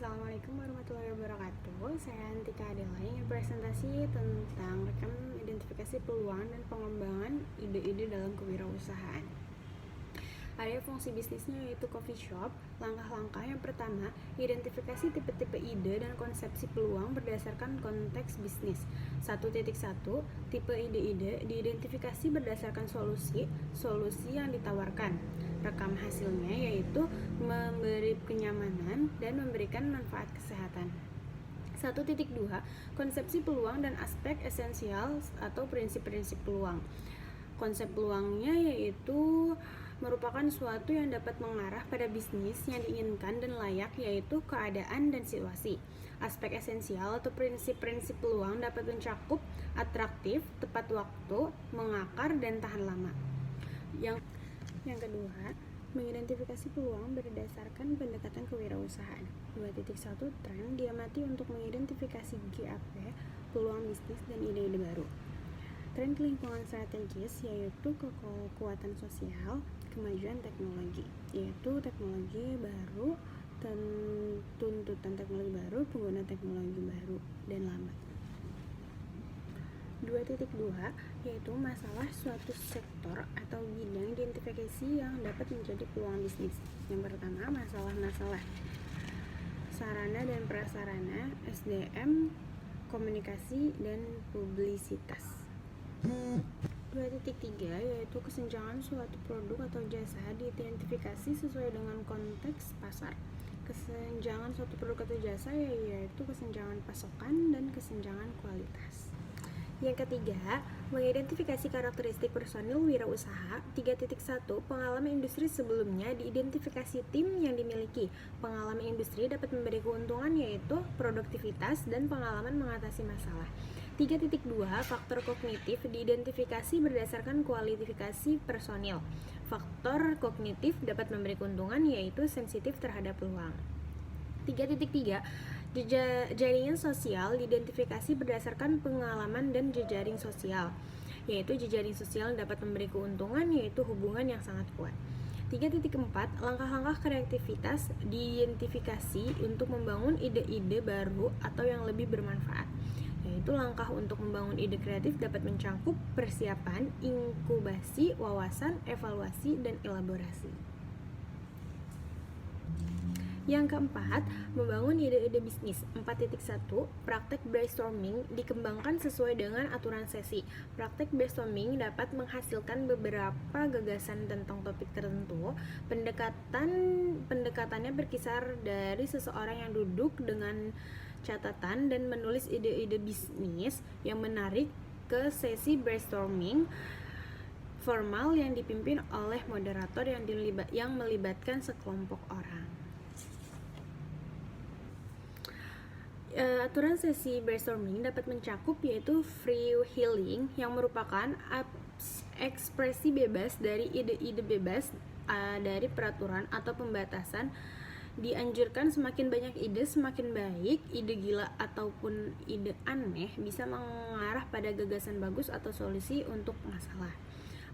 Assalamualaikum warahmatullahi wabarakatuh. Saya Antika Adela ingin presentasi tentang rekam identifikasi peluang dan pengembangan ide-ide dalam kewirausahaan. Area fungsi bisnisnya yaitu coffee shop. Langkah-langkah yang pertama, identifikasi tipe-tipe ide dan konsepsi peluang berdasarkan konteks bisnis. 1.1 Tipe ide-ide diidentifikasi berdasarkan solusi yang ditawarkan. Rekam hasilnya yaitu memberi kenyamanan dan memberikan manfaat kesehatan. 1.2 Konsepsi peluang dan aspek esensial atau prinsip-prinsip peluang. Konsep peluangnya yaitu merupakan suatu yang dapat mengarah pada bisnis yang diinginkan dan layak, yaitu keadaan dan situasi. Aspek esensial atau prinsip-prinsip peluang dapat mencakup atraktif, tepat waktu, mengakar, dan tahan lama. Yang kedua, mengidentifikasi peluang berdasarkan pendekatan kewirausahaan. 2.1 Tren diamati untuk mengidentifikasi GAP, peluang bisnis, dan ide-ide baru. Tren lingkungan strategis yaitu kekuatan sosial, kemajuan teknologi, yaitu teknologi baru, tuntutan teknologi baru, pengguna teknologi baru, dan lambat. 2.2 yaitu masalah suatu sektor atau bidang identifikasi yang dapat menjadi peluang bisnis. Yang pertama, masalah sarana dan prasarana, SDM, komunikasi, dan publisitas. 2.3 yaitu kesenjangan suatu produk atau jasa diidentifikasi sesuai dengan konteks pasar. Kesenjangan suatu produk atau jasa yaitu kesenjangan pasokan dan kesenjangan kualitas. Yang ketiga, mengidentifikasi karakteristik personil wirausaha. 3.1 Pengalaman industri sebelumnya diidentifikasi tim yang dimiliki. Pengalaman industri dapat memberi keuntungan yaitu produktivitas dan pengalaman mengatasi masalah. 3.2 Faktor kognitif diidentifikasi berdasarkan kualifikasi personil. Faktor kognitif dapat memberi keuntungan yaitu sensitif terhadap peluang. 3.3 Jaringan sosial diidentifikasi berdasarkan pengalaman dan jejaring sosial, yaitu jejaring sosial dapat memberi keuntungan yaitu hubungan yang sangat kuat. 3.4 Langkah-langkah kreativitas diidentifikasi untuk membangun ide-ide baru atau yang lebih bermanfaat, yaitu langkah untuk membangun ide kreatif dapat mencakup persiapan, inkubasi, wawasan, evaluasi, dan elaborasi. Yang keempat, membangun ide-ide bisnis. 4.1 Praktek brainstorming dikembangkan sesuai dengan aturan sesi. Praktek brainstorming dapat menghasilkan beberapa gagasan tentang topik tertentu. Pendekatannya berkisar dari seseorang yang duduk dengan catatan dan menulis ide-ide bisnis yang menarik ke sesi brainstorming formal yang dipimpin oleh moderator yang melibatkan sekelompok orang. Aturan sesi brainstorming dapat mencakup yaitu free healing yang merupakan ekspresi bebas dari ide-ide bebas dari peraturan atau pembatasan. Dianjurkan semakin banyak ide semakin baik. Ide gila ataupun ide aneh bisa mengarah pada gagasan bagus atau solusi untuk masalah.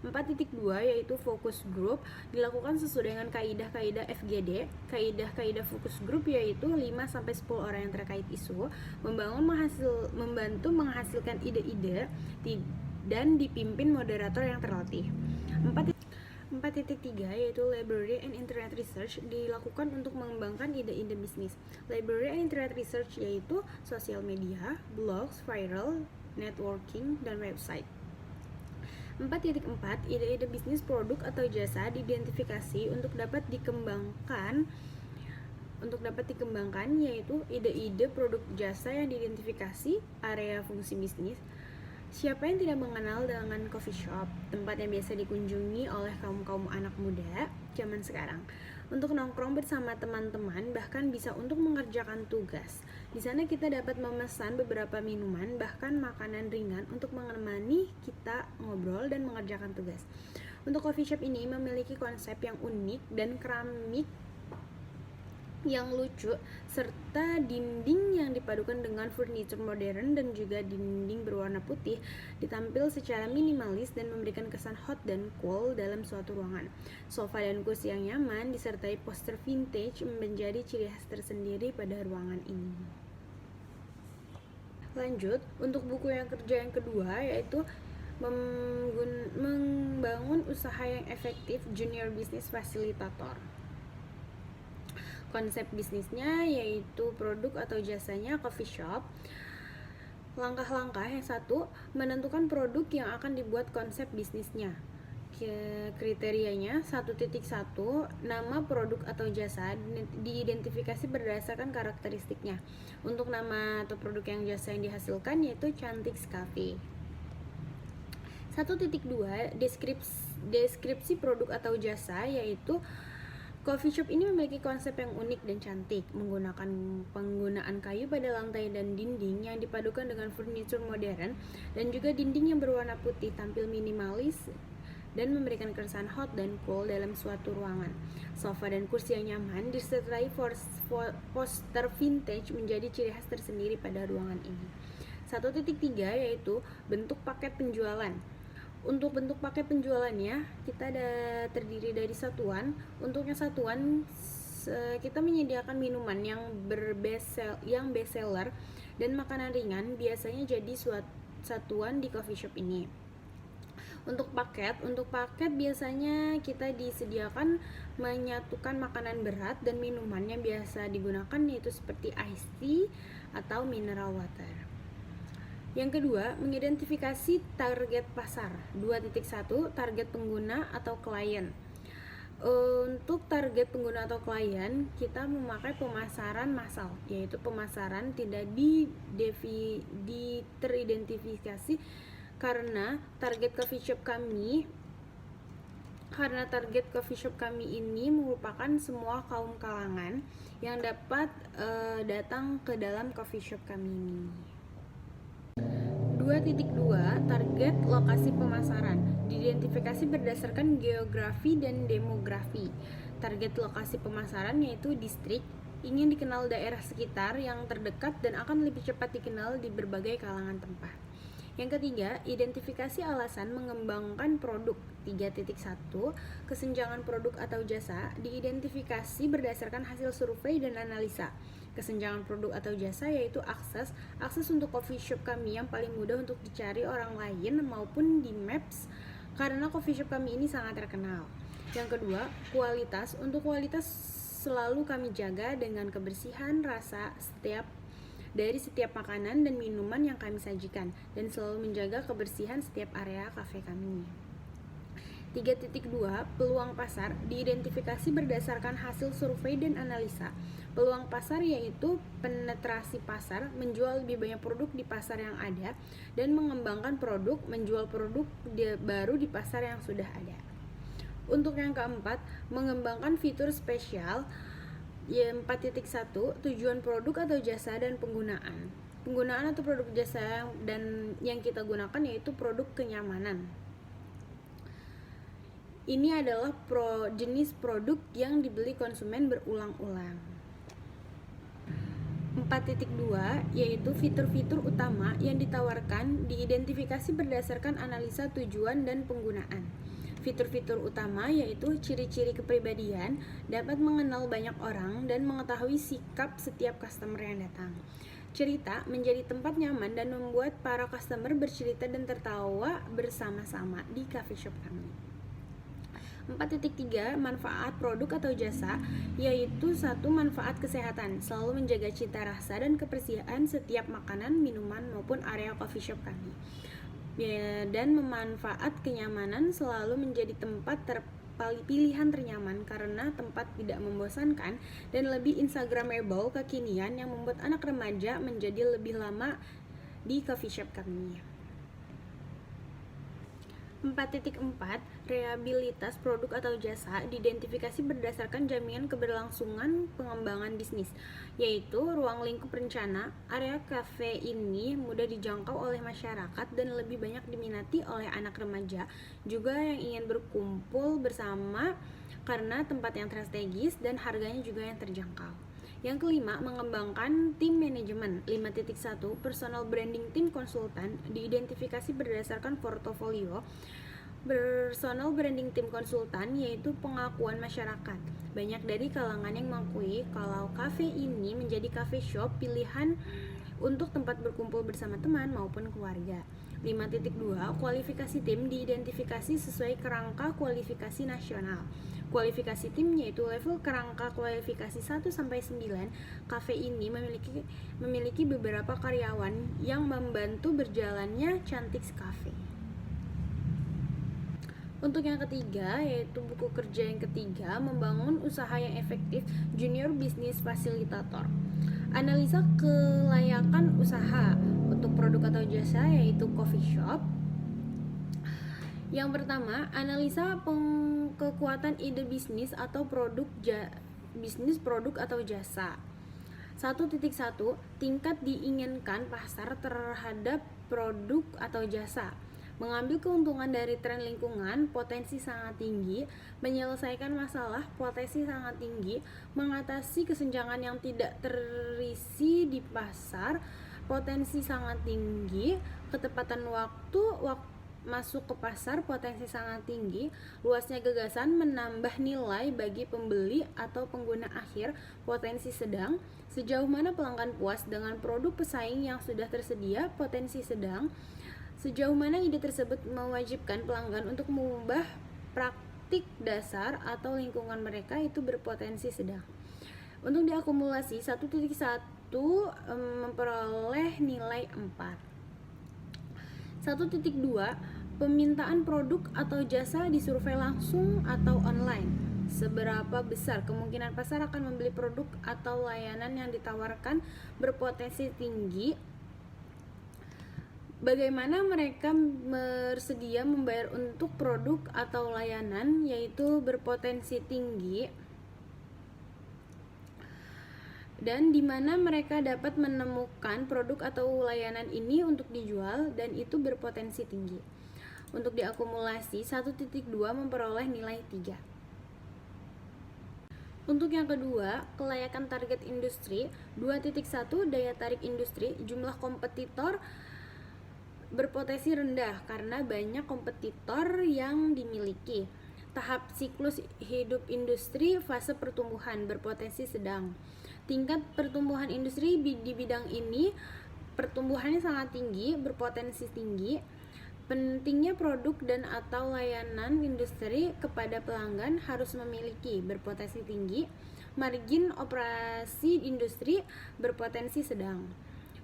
4.2 yaitu focus group dilakukan sesuai dengan kaidah-kaidah FGD. Kaidah-kaidah focus group yaitu 5-10 orang yang terkait isu, membantu menghasilkan ide-ide dan dipimpin moderator yang terlatih. 4.3 yaitu library and internet research dilakukan untuk mengembangkan ide-ide bisnis. Library and internet research yaitu sosial media, blogs, viral, networking, dan website. 4.4 Ide-ide bisnis produk atau jasa diidentifikasi untuk dapat dikembangkan yaitu ide-ide produk jasa yang diidentifikasi. Area fungsi bisnis. Siapa yang tidak mengenal dengan coffee shop, tempat yang biasa dikunjungi oleh kaum anak muda zaman sekarang, untuk nongkrong bersama teman-teman, bahkan bisa untuk mengerjakan tugas. Di sana kita dapat memesan beberapa minuman, bahkan makanan ringan untuk menemani kita ngobrol dan mengerjakan tugas. Untuk coffee shop ini memiliki konsep yang unik dan keramik yang lucu, serta dinding yang dipadukan dengan furniture modern dan juga dinding berwarna putih ditampil secara minimalis dan memberikan kesan hot dan cool dalam suatu ruangan. Sofa dan kursi yang nyaman disertai poster vintage menjadi ciri khas tersendiri pada ruangan ini. Lanjut, untuk buku yang kedua yaitu membangun usaha yang efektif, Junior Business Facilitator. Konsep bisnisnya yaitu produk atau jasanya coffee shop. Langkah-langkah yang satu, menentukan produk yang akan dibuat konsep bisnisnya. Kriterianya 1.1, nama produk atau jasa diidentifikasi berdasarkan karakteristiknya. Untuk nama atau produk yang jasa yang dihasilkan yaitu Cantik Cafe. 1.2, deskripsi produk atau jasa yaitu coffee shop ini memiliki konsep yang unik dan cantik, menggunakan penggunaan kayu pada lantai dan dinding yang dipadukan dengan furniture modern dan juga dinding yang berwarna putih, tampil minimalis dan memberikan kesan hot dan cool dalam suatu ruangan. Sofa dan kursi yang nyaman disertai poster vintage menjadi ciri khas tersendiri pada ruangan ini. 1.3 yaitu bentuk paket penjualan. Untuk bentuk paket penjualannya kita ada terdiri dari satuan. Untuk yang satuan kita menyediakan minuman yang best seller dan makanan ringan biasanya jadi satuan di coffee shop ini. Untuk paket biasanya kita disediakan menyatukan makanan berat dan minuman yang biasa digunakan yaitu seperti iced tea atau mineral water. Yang kedua, mengidentifikasi target pasar. 2.1, target pengguna atau klien. Untuk target pengguna atau klien, kita memakai pemasaran massal, yaitu pemasaran tidak teridentifikasi karena target coffee shop kami ini merupakan semua kaum kalangan yang dapat datang ke dalam coffee shop kami ini. 2.2, target lokasi pemasaran diidentifikasi berdasarkan geografi dan demografi. Target lokasi pemasaran yaitu distrik, ingin dikenal daerah sekitar yang terdekat dan akan lebih cepat dikenal di berbagai kalangan tempat. Yang ketiga, identifikasi alasan mengembangkan produk. 3.1, kesenjangan produk atau jasa diidentifikasi berdasarkan hasil survei dan analisa. Kesenjangan produk atau jasa yaitu akses untuk coffee shop kami yang paling mudah untuk dicari orang lain maupun di Maps karena coffee shop kami ini sangat terkenal. Yang kedua, kualitas. Untuk kualitas selalu kami jaga dengan kebersihan rasa dari setiap makanan dan minuman yang kami sajikan dan selalu menjaga kebersihan setiap area kafe kami. 3.2, peluang pasar diidentifikasi berdasarkan hasil survei dan analisa. Peluang pasar yaitu penetrasi pasar, menjual lebih banyak produk di pasar yang ada dan mengembangkan produk, menjual produk baru di pasar yang sudah ada. Untuk yang keempat, mengembangkan fitur spesial. 4.1, tujuan produk atau jasa dan penggunaan. Penggunaan atau produk jasa dan yang kita gunakan yaitu produk kenyamanan. Ini adalah jenis produk yang dibeli konsumen berulang-ulang. 4.2 yaitu fitur-fitur utama yang ditawarkan diidentifikasi berdasarkan analisa tujuan dan penggunaan. Fitur-fitur utama yaitu ciri-ciri kepribadian, dapat mengenal banyak orang dan mengetahui sikap setiap customer yang datang. Cerita menjadi tempat nyaman dan membuat para customer bercerita dan tertawa bersama-sama di coffee shop kami. 4.3 manfaat produk atau jasa yaitu 1. Manfaat kesehatan, selalu menjaga cita rasa dan kebersihan setiap makanan, minuman maupun area coffee shop kami. Dan memanfaat kenyamanan, selalu menjadi tempat pilihan ternyaman karena tempat tidak membosankan dan lebih instagramable kekinian yang membuat anak remaja menjadi lebih lama di coffee shop kami. 4.4 Rehabilitas produk atau jasa diidentifikasi berdasarkan jaminan keberlangsungan pengembangan bisnis, yaitu ruang lingkup rencana. Area kafe ini mudah dijangkau oleh masyarakat dan lebih banyak diminati oleh anak remaja juga yang ingin berkumpul bersama karena tempat yang strategis dan harganya juga yang terjangkau. Yang kelima, mengembangkan tim manajemen. 5.1, personal branding tim konsultan diidentifikasi berdasarkan portofolio. Personal branding tim konsultan yaitu pengakuan masyarakat. Banyak dari kalangan yang mengakui kalau kafe ini menjadi cafe shop pilihan untuk tempat berkumpul bersama teman maupun keluarga. 5.2, kualifikasi tim diidentifikasi sesuai kerangka kualifikasi nasional. Kualifikasi tim yaitu level kerangka kualifikasi 1-9. Kafe ini memiliki beberapa karyawan yang membantu berjalannya Chantix Cafe. Untuk yang ketiga, yaitu buku kerja yang ketiga, membangun usaha yang efektif, Junior Business Facilitator. Analisa kelayakan usaha untuk produk atau jasa, yaitu coffee shop. Yang pertama, analisa kekuatan ide bisnis atau bisnis produk atau jasa. 1.1, tingkat diinginkan pasar terhadap produk atau jasa. Mengambil keuntungan dari tren lingkungan, potensi sangat tinggi. Menyelesaikan masalah, potensi sangat tinggi. Mengatasi kesenjangan yang tidak terisi di pasar, potensi sangat tinggi. Ketepatan waktu masuk ke pasar, potensi sangat tinggi. Luasnya gagasan menambah nilai bagi pembeli atau pengguna akhir, potensi sedang. Sejauh mana pelanggan puas dengan produk pesaing yang sudah tersedia, potensi sedang. Sejauh mana ide tersebut mewajibkan pelanggan untuk mengubah praktik dasar atau lingkungan mereka, itu berpotensi sedang. Untuk diakumulasi, 1.1 memperoleh nilai 4. 1.2, pemintaan produk atau jasa disurvei langsung atau online. Seberapa besar kemungkinan pasar akan membeli produk atau layanan yang ditawarkan, berpotensi tinggi. Bagaimana mereka bersedia membayar untuk produk atau layanan, yaitu berpotensi tinggi. Dan di mana mereka dapat menemukan produk atau layanan ini untuk dijual, dan itu berpotensi tinggi. Untuk diakumulasi, 1.2 memperoleh nilai 3. Untuk yang kedua, kelayakan target industri. 2.1, daya tarik industri. Jumlah kompetitor berpotensi rendah karena banyak kompetitor yang dimiliki. Tahap siklus hidup industri, fase pertumbuhan, berpotensi sedang. Tingkat pertumbuhan industri di bidang ini, pertumbuhannya sangat tinggi, berpotensi tinggi. Pentingnya produk dan atau layanan industri kepada pelanggan harus memiliki, berpotensi tinggi. Margin operasi industri, berpotensi sedang.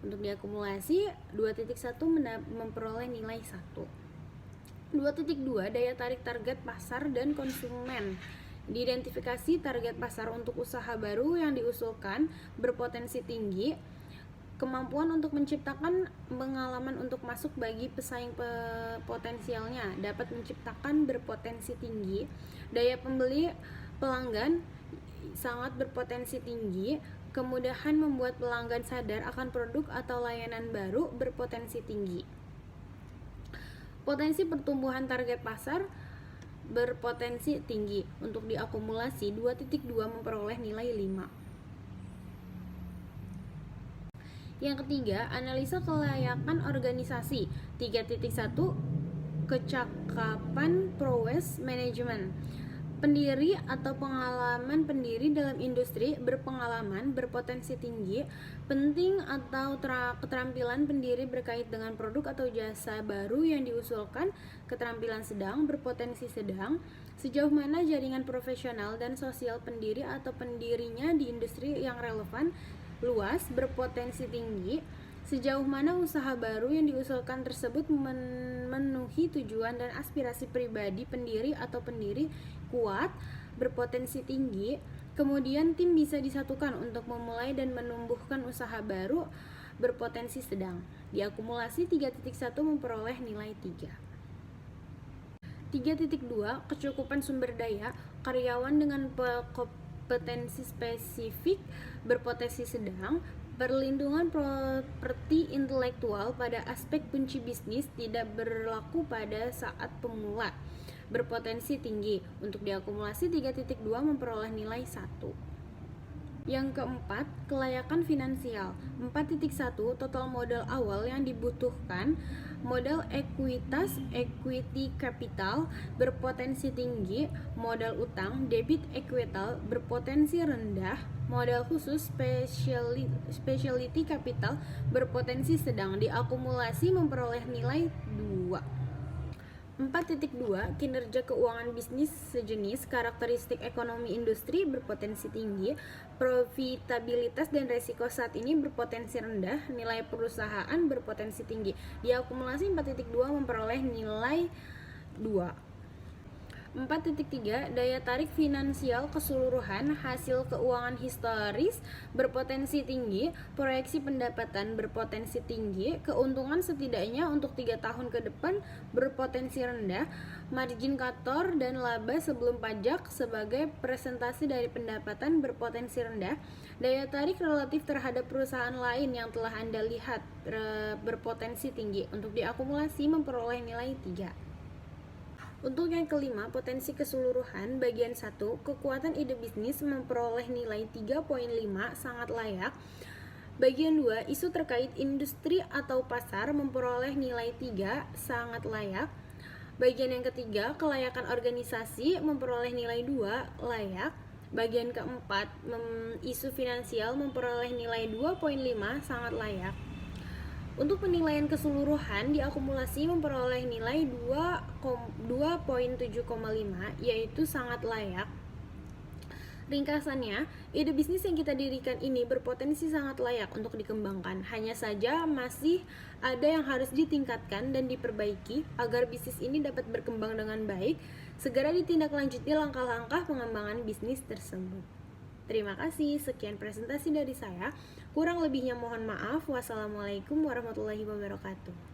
Untuk diakumulasi, 2.1 memperoleh nilai 1. 2.2, daya tarik target pasar dan konsumen. Diidentifikasi target pasar untuk usaha baru yang diusulkan, berpotensi tinggi. Kemampuan untuk menciptakan pengalaman untuk masuk bagi pesaing potensialnya dapat menciptakan, berpotensi tinggi. Daya pembeli pelanggan sangat berpotensi tinggi. Kemudahan membuat pelanggan sadar akan produk atau layanan baru, berpotensi tinggi. Potensi pertumbuhan target pasar, berpotensi tinggi. Untuk diakumulasi, 2.2 memperoleh nilai 5. Yang ketiga, analisa kelayakan organisasi. 3.1, kecakapan prowess manajemen. Pendiri atau pengalaman pendiri dalam industri, berpengalaman, berpotensi tinggi. Penting atau keterampilan pendiri berkait dengan produk atau jasa baru yang diusulkan, keterampilan sedang, berpotensi sedang. Sejauh mana jaringan profesional dan sosial pendiri atau pendirinya di industri yang relevan, luas, berpotensi tinggi. Sejauh mana usaha baru yang diusulkan tersebut memenuhi tujuan dan aspirasi pribadi pendiri atau pendiri, kuat, berpotensi tinggi. Kemudian tim bisa disatukan untuk memulai dan menumbuhkan usaha baru, berpotensi sedang. Diakumulasi, 3.1 memperoleh nilai 3. 3.2, kecukupan sumber daya. Karyawan dengan kompetensi spesifik, berpotensi sedang. Perlindungan properti intelektual pada aspek kunci bisnis tidak berlaku pada saat pemula, berpotensi tinggi. Untuk diakumulasi, 3.2 memperoleh nilai 1. Yang keempat, kelayakan finansial. 4.1 total modal awal yang dibutuhkan, modal ekuitas, equity capital berpotensi tinggi, modal utang, debit equital berpotensi rendah, modal khusus specialty capital berpotensi sedang, diakumulasi memperoleh nilai 2. 4.2 kinerja keuangan bisnis sejenis, karakteristik ekonomi industri berpotensi tinggi, profitabilitas dan resiko saat ini berpotensi rendah, nilai perusahaan berpotensi tinggi. Diakumulasi 4.2 memperoleh nilai 2. 4.3 daya tarik finansial keseluruhan, hasil keuangan historis berpotensi tinggi, proyeksi pendapatan berpotensi tinggi, keuntungan setidaknya untuk 3 tahun ke depan berpotensi rendah, margin kantor dan laba sebelum pajak sebagai presentasi dari pendapatan berpotensi rendah, daya tarik relatif terhadap perusahaan lain yang telah Anda lihat berpotensi tinggi. Untuk diakumulasi memperoleh nilai 3. Untuk yang kelima, potensi keseluruhan, bagian 1, kekuatan ide bisnis memperoleh nilai 3.5, sangat layak. Bagian 2, isu terkait industri atau pasar memperoleh nilai 3, sangat layak. Bagian yang ketiga, kelayakan organisasi memperoleh nilai 2, layak. Bagian keempat, isu finansial memperoleh nilai 2.5, sangat layak. Untuk penilaian keseluruhan, diakumulasi memperoleh nilai 2.7,5, yaitu sangat layak. Ringkasannya, ide bisnis yang kita dirikan ini berpotensi sangat layak untuk dikembangkan. Hanya saja masih ada yang harus ditingkatkan dan diperbaiki agar bisnis ini dapat berkembang dengan baik. Segera ditindaklanjuti langkah-langkah pengembangan bisnis tersebut. Terima kasih, sekian presentasi dari saya. Kurang lebihnya mohon maaf. Wassalamualaikum warahmatullahi wabarakatuh.